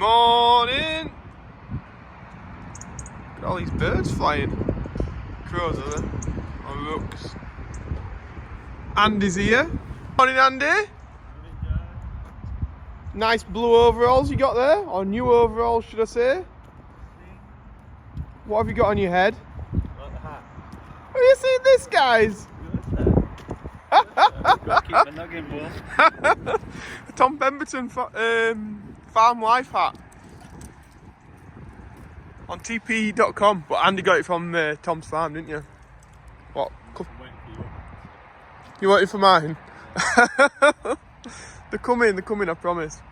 Morning! Look at all these birds flying. Crows are there? Or rooks. Andy's here. Morning, Andy. Nice blue overalls you got there, or new overalls should I say. What have you got on your head? Like the hat. Have you seen this, guys? Gotta keep my noggin warm. Tom Pemberton farm life hat. On tp.com, but Andy got it from Tom's farm, didn't you? What? You want it for mine? They're coming, I promise.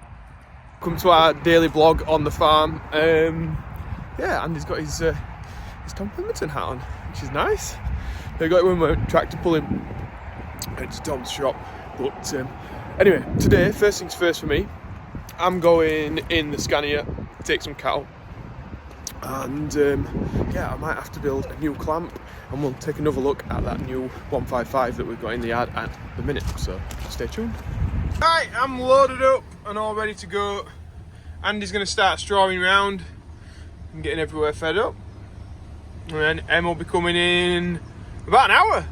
Come to our daily vlog on the farm. Yeah, Andy's got his Tom Pemberton hat on, which is nice. They got it when we were tractor pulling to Tom's shop. But anyway, today, first things first for me, I'm going in the Scania to take some cattle. And yeah, I might have to build a new clamp, and we'll take another look at that new 155 that we've got in the yard at the minute, so stay tuned. Right, I'm loaded up and all ready to go. Andy's going to start strawing round and getting everywhere fed up, and then Em will be coming in about an hour.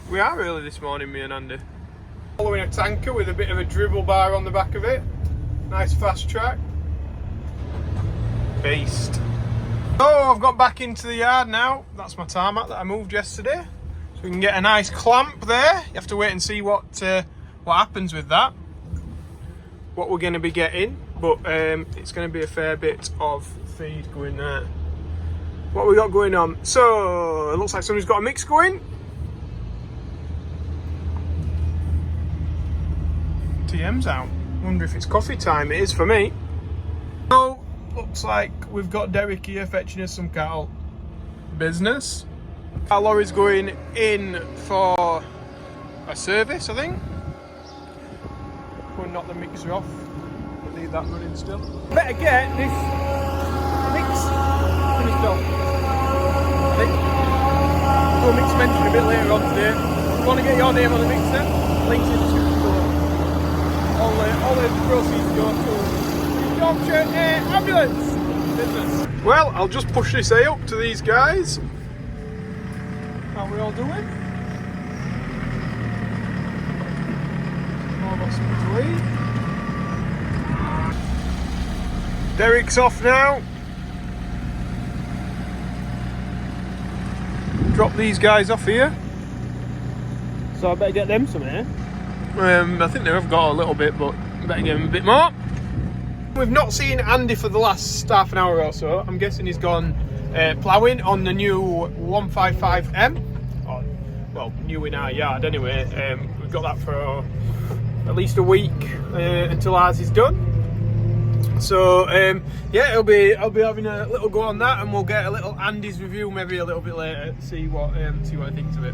We are early this morning, me and Andy. Following a tanker with a bit of a dribble bar on the back of it. Nice fast track. Beast. Oh, I've got back into the yard now. That's my tarmac that I moved yesterday. So we can get a nice clamp there. You have to wait and see what happens with that. What we're going to be getting. But it's going to be a fair bit of feed going there. What we got going on? So, it looks like somebody's got a mix going. TM's out. Wonder if it's coffee time. It is for me. So, looks like we've got Derek here fetching us some cattle. Business. Our lorry's going in for a service, I think. We'll knock the mixer off. We'll leave that running still. Better get this mix finished off, I think. We'll mix mention a bit later on today. If you want to get your name on the mixer, links in the description below. All the proceeds go to Yorkshire Air Ambulance business. Well, I'll just push this A up to these guys. How are we all doing? All got some to leave. Derek's off now. Drop these guys off here. So I better get them some here. I think they've got a little bit, but I better give them a bit more. We've not seen Andy for the last half an hour or so. I'm guessing he's gone ploughing on the new 155M. Or, well, new in our yard anyway. We've got that for at least a week until ours is done. So yeah, I'll be having a little go on that, and we'll get a little Andy's review maybe a little bit later. See what he thinks of it.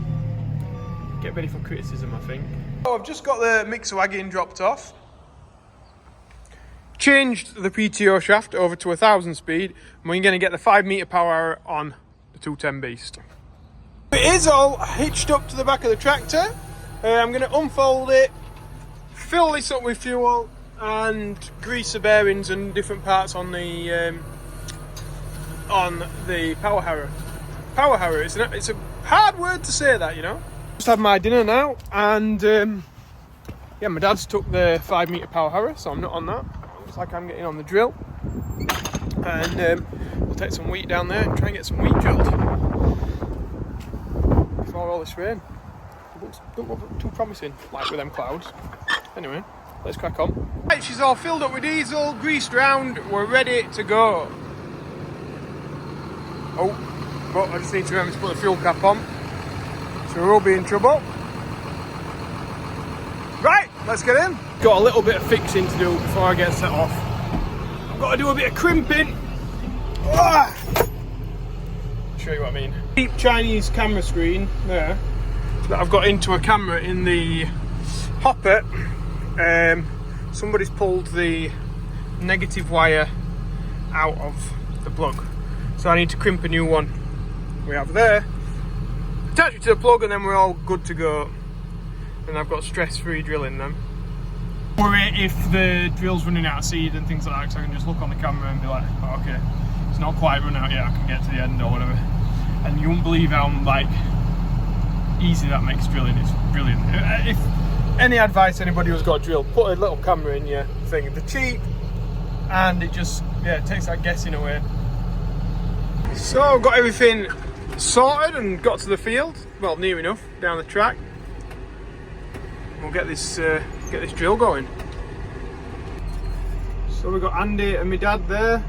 Get ready for criticism, I think. Oh, I've just got the mixer wagon dropped off. Changed the PTO shaft over to 1000 speed, and we're going to get the 5 metre power on the 210 beast. It is all hitched up to the back of the tractor. I'm going to unfold it, fill this up with fuel, and grease the bearings and different parts on the Power-Harrow. Power-Harrow, it's a hard word to say that, you know. Just had my dinner now, and yeah, my dad's took the 5 metre Power-Harrow, so I'm not on that. Looks like I'm getting on the drill, and we'll take some wheat down there and try and get some wheat drilled before all this rain. It don't look too promising, like with them clouds. Anyway, let's crack on. Right, she's all filled up with diesel, greased round, we're ready to go. Oh, but I just need to remember to put the fuel cap on, so we'll be in trouble. Right, let's get in. Got a little bit of fixing to do before I get set off. I've got to do a bit of crimping. I'll show you what I mean. Cheap Chinese camera screen there that I've got into a camera in the hopper. Somebody's pulled the negative wire out of the plug, so I need to crimp a new one. We have there. Attach it to the plug, and then we're all good to go. And I've got stress-free drilling them. worry if the drill's running out of seed and things like that, so I can just look on the camera and be like, oh, okay, it's not quite run out yet, I can get to the end or whatever. And you won't believe how like easy that makes drilling. It's brilliant. If any advice anybody who's got a drill, put a little camera in your thing. They're cheap and it just, yeah, it takes that guessing away. So I've got everything sorted and got to the field, well, near enough, down the track. We'll get this drill going. So we've got Andy and my dad there.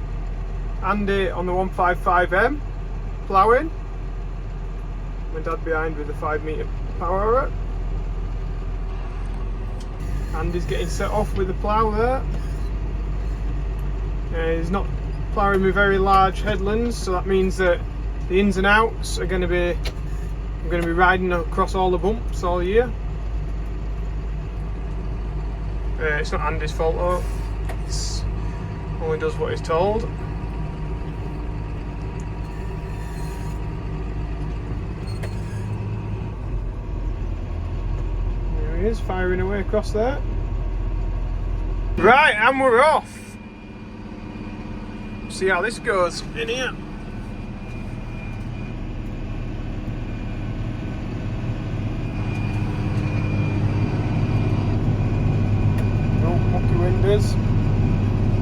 Andy on the 155M ploughing. My dad behind with the 5 metre Power-Harrow. Andy's getting set off with the plough there. He's not ploughing with very large headlands, so that means that the ins and outs are going to be, I'm going to be riding across all the bumps all year. It's not Andy's fault though, he only does what he's told. There he is, firing away across there. Right, and we're off. See how this goes in here.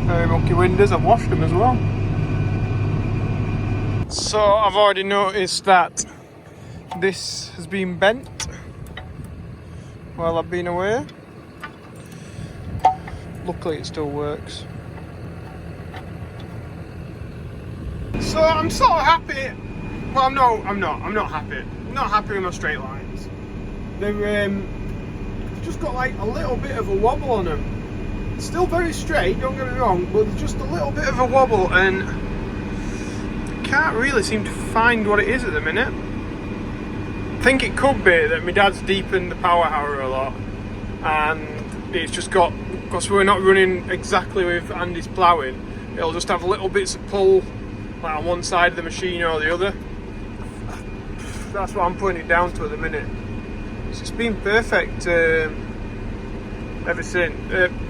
Very mucky windows, I've washed them as well. So I've already noticed that this has been bent while I've been away. Luckily it still works. So I'm sort of happy. Well, I'm not happy. I'm not happy with my straight lines. They've just got like a little bit of a wobble on them. Still very straight, don't get me wrong, but there's just a little bit of a wobble and I can't really seem to find what it is at the minute. I think it could be that my dad's deepened the Power-Harrow a lot and it's just got, because we're not running exactly with Andy's ploughing, it'll just have little bits of pull like on one side of the machine or the other. That's what I'm putting it down to at the minute. So it's been perfect ever since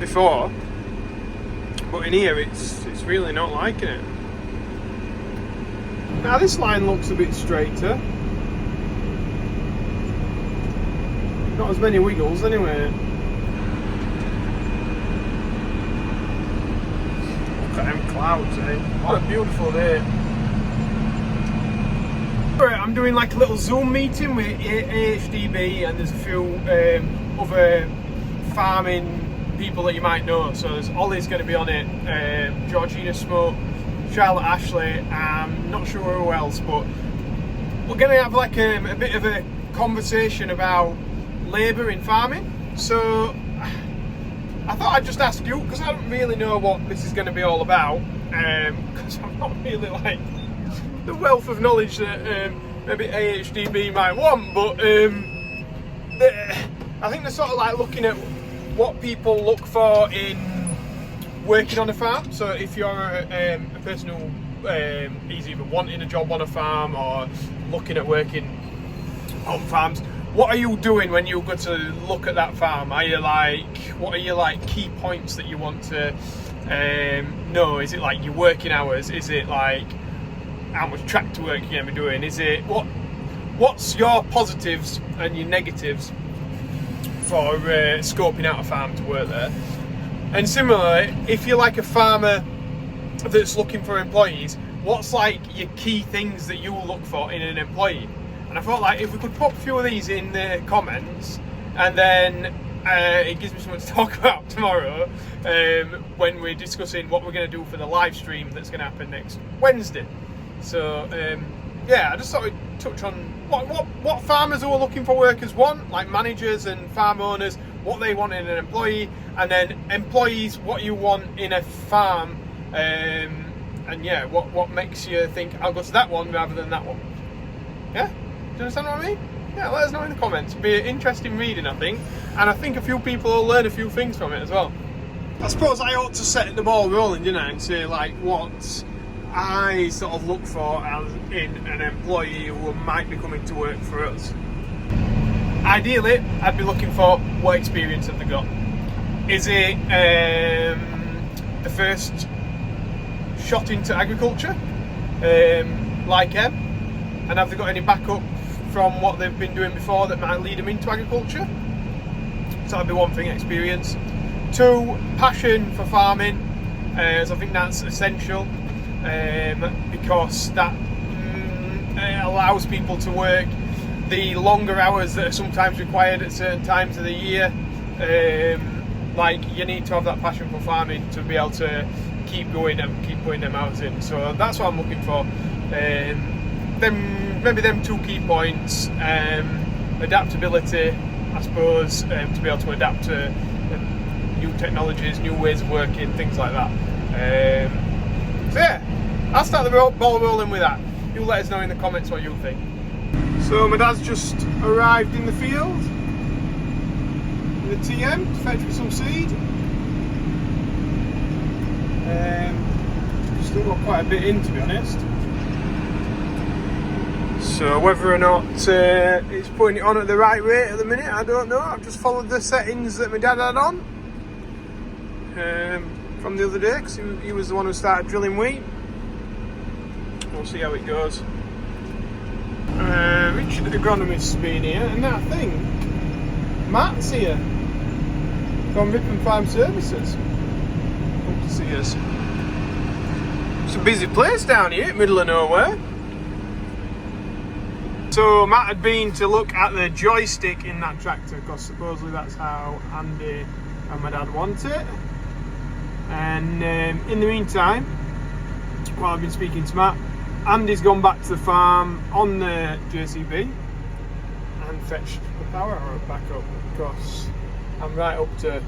before, but in here it's really not liking it. Now this line looks a bit straighter, not as many wiggles anyway. Look at them clouds, eh? What a beautiful day. I'm doing like a little Zoom meeting with AHDB and there's a few other farming people that you might know. So there's Ollie's going to be on it, Georgina Smoke, Charlotte Ashley, I'm not sure who else, but we're going to have like a bit of a conversation about labour in farming. So I thought I'd just ask you, because I don't really know what this is going to be all about, because I'm not really like the wealth of knowledge that maybe AHDB might want, but I think they're sort of like looking at what people look for in working on a farm. So if you're a person who is either wanting a job on a farm or looking at working on farms, what are you doing when you go to look at that farm? Are you like, what are your like key points that you want to know? Is it like your working hours? Is it like how much tractor work you're going to be doing? Is it what's your positives and your negatives for scoping out a farm to work there? And similarly, if you're like a farmer that's looking for employees, what's like your key things that you look for in an employee? And I thought like if we could pop a few of these in the comments, and then it gives me something to talk about tomorrow when we're discussing what we're going to do for the live stream that's going to happen next Wednesday. So yeah, I just thought we'd touch on what farmers who are looking for workers want, like managers and farm owners, what they want in an employee, and then employees, what you want in a farm, and yeah, what makes you think I'll go to that one rather than that one. Yeah, do you understand what I mean? Yeah, let us know in the comments. It'll be an interesting reading, I think, and I think a few people will learn a few things from it as well. I suppose I ought to set the ball rolling, didn't I, and say like what I sort of look for as in an employee who might be coming to work for us. Ideally, I'd be looking for what experience have they got. is it the first shot into agriculture, like M? And have they got any backup from what they've been doing before that might lead them into agriculture? So that'd be one thing, experience. 2, passion for farming, so I think that's essential, because that allows people to work the longer hours that are sometimes required at certain times of the year. Like, you need to have that passion for farming to be able to keep going and keep putting them hours in. So that's what I'm looking for. Maybe them 2 key points. Adaptability, I suppose, to be able to adapt to new technologies, new ways of working, things like that. So yeah, I'll start the ball rolling with that. You let us know in the comments what you think. So my dad's just arrived in the field with a TM to fetch me some seed. Still got quite a bit in, to be honest. So whether or not it's putting it on at the right rate at the minute, I don't know. I've just followed the settings that my dad had on from the other day, because he was the one who started drilling wheat. We'll see how it goes. Richard the agronomist's been here, and I think Matt's here from Ripon Farm Services. Come to see us. It's a busy place down here, middle of nowhere. So Matt had been to look at the joystick in that tractor, because supposedly that's how Andy and my dad want it. And in the meantime, while I've been speaking to Matt, Andy's gone back to the farm on the JCB and fetched the Power-Harrow back up, because I'm right up to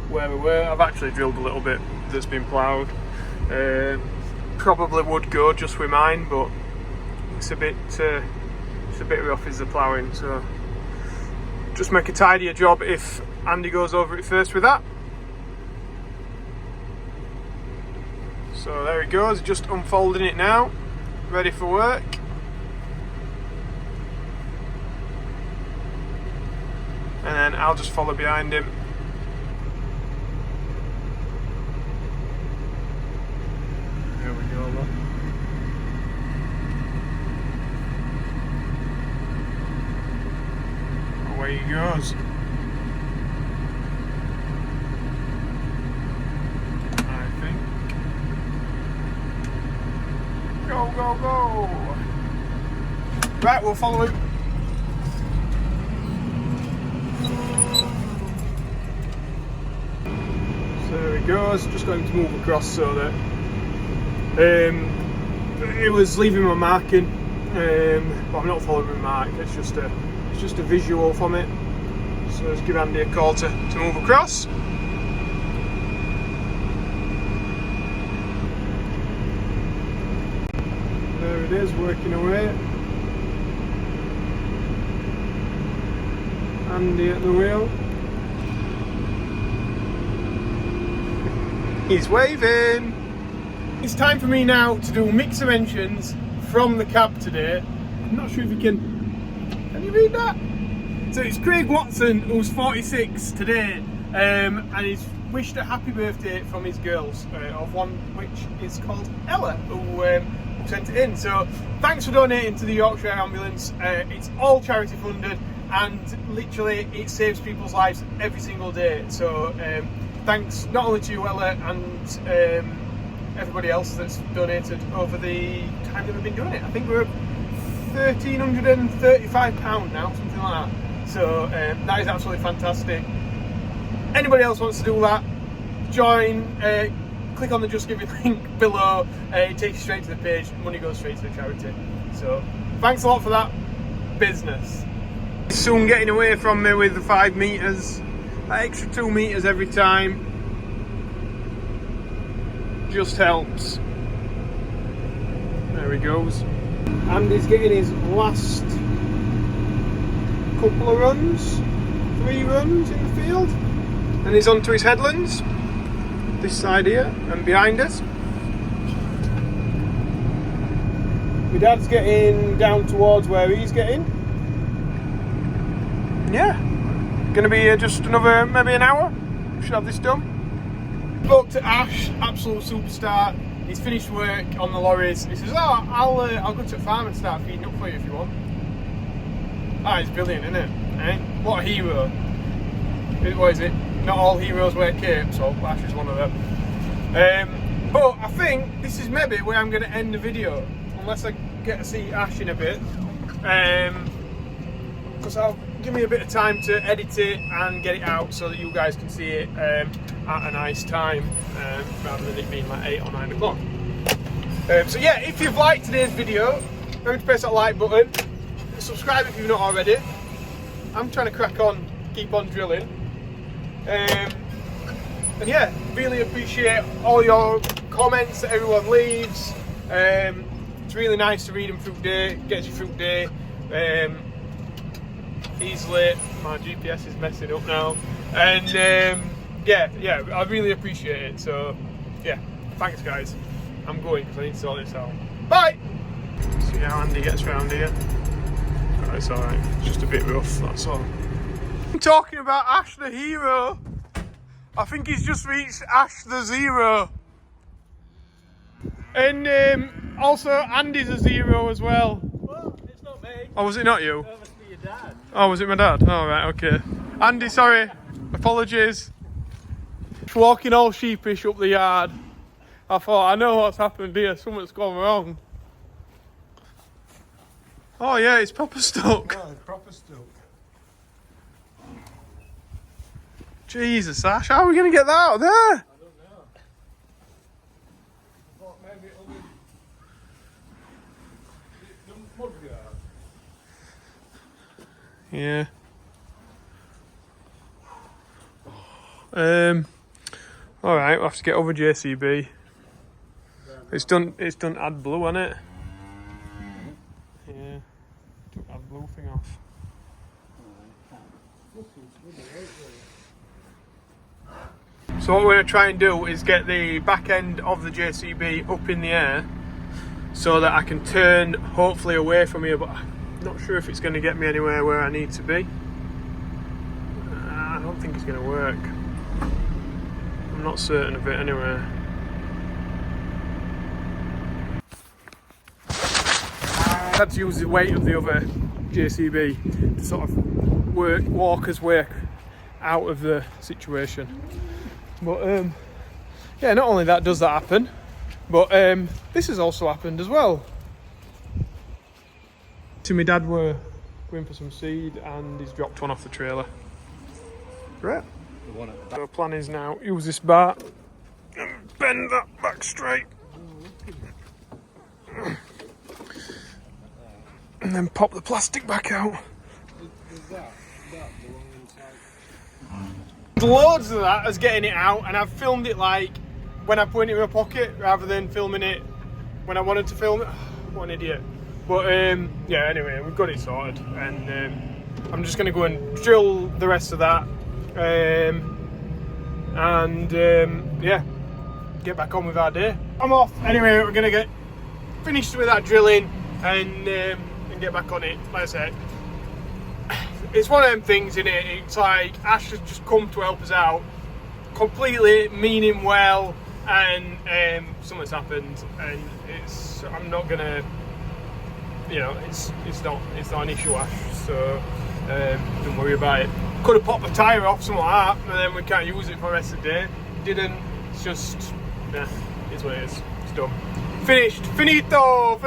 where we were. I've actually drilled a little bit that's been ploughed. Probably would go just with mine, but it's a bit rough is the ploughing, so just make a tidier job if Andy goes over it first with that. So there he goes, just unfolding it now, ready for work. And then I'll just follow behind him. There we go, look. Away he goes. Go, go, go! Right, we'll follow him. So there he goes, just going to move across so that it was leaving my marking, but I'm not following my mark, it's just a visual from it. So let's give Andy a call to move across. There it is, working away. Andy at the wheel. He's waving. It's time for me now to do mixer mentions from the cab today. I'm not sure if you can you read that? So it's Craig Watson, who's 46 today, and he's wished a happy birthday from his girls, of one which is called Ella, who sent it in. So thanks for donating to the Yorkshire Air Ambulance. It's all charity funded, and literally it saves people's lives every single day. So thanks not only to you, Ella, and everybody else that's donated over the time that we've been doing it. I think we're £1,335 now, something like that. So that is absolutely fantastic. Anybody else wants to do that, join, click on the Just Give Me link below. It takes you straight to the page. Money goes straight to the charity. So thanks a lot for that business. Soon getting away from me with the 5 metres. That extra 2 metres every time just helps. There he goes. And he's getting his last couple of runs, 3 runs in the field, and he's onto his headlands, this side here and behind us. My dad's getting down towards where he's getting. Yeah, gonna be just another maybe an hour, should have this done. Spoke to Ash, absolute superstar. He's finished work on the lorries. He says, "Oh, I'll go to the farm and start feeding up for you if you want." Ah, it's brilliant, isn't it? Eh? What a hero. What is it? Not all heroes wear capes, so Ash is one of them. But I think this is maybe where I'm going to end the video, unless I get to see Ash in a bit. Because I'll give me a bit of time to edit it and get it out so that you guys can see it at a nice time, rather than it being like 8 or 9 o'clock. So yeah, if you've liked today's video, remember to press that like button, subscribe if you've not already. I'm trying to crack on, keep on drilling. And yeah, really appreciate all your comments that everyone leaves. It's really nice to read them through the day, gets you through the day easily. My GPS is messing up now, and yeah, I really appreciate it. So yeah, thanks guys. I'm going because I need to sort this out. Bye! See how Andy gets around here. Oh, it's alright, it's just a bit rough, that's all. I'm talking about Ash the hero. I think he's just reached Ash the zero. And also Andy's a zero as well. Well, it's not me. Oh, was it not you? That must be your dad. Oh, was it my dad? Oh, right, okay. Andy, sorry. Apologies. Walking all sheepish up the yard. I thought, I know what's happened here. Something's gone wrong. Oh yeah, it's proper stuck. Oh, it's proper stuck. Jesus, Ash, how are we going to get that out of there? I don't know. I thought maybe it'll be the mud guard. Yeah. Alright, we'll have to get over JCB. It's done AdBlue on it. Yeah. Took AdBlue thing off. So what we're going to try and do is get the back end of the JCB up in the air so that I can turn hopefully away from here, but I'm not sure if it's going to get me anywhere where I need to be. I don't think it's going to work. I'm not certain of it anyway. I had to use the weight of the other JCB to sort of walk us way out of the situation. But yeah, not only that does that happen, but this has also happened as well. So my dad were going for some seed and he's dropped one off the trailer. Great. So the plan is now use this bar and bend that back straight. And then pop the plastic back out. Loads of that as getting it out, and I've filmed it like when I put it in my pocket rather than filming it when I wanted to film it. What an idiot. But yeah, anyway, we've got it sorted, and I'm just going to go and drill the rest of that, and yeah, get back on with our day. I'm off. Anyway, we're going to get finished with that drilling and get back on it. Like I said, it's one of them things, isn't it? It's like Ash has just come to help us out, completely meaning well, and something's happened, and I'm not gonna, you know, it's not an issue, Ash. So don't worry about it. Could have popped a tyre off, something like that, and then we can't use it for the rest of the day. Didn't. It's just, yeah, it's what it is. It's done. Finished. Finito.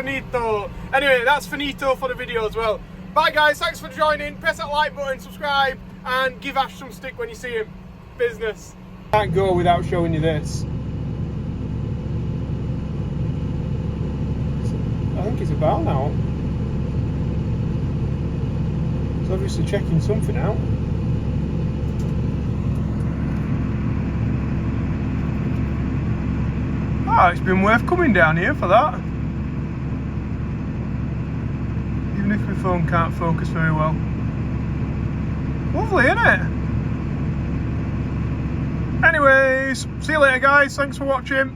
Anyway, that's finito for the video as well. Bye guys, thanks for joining. Press that like button, subscribe, and give Ash some stick when you see him. Business. Can't go without showing you this. I think it's about now. It's obviously checking something out. Ah, it's been worth coming down here for that. Even if my phone can't focus very well. Lovely, isn't it? Anyways, see you later guys, thanks for watching.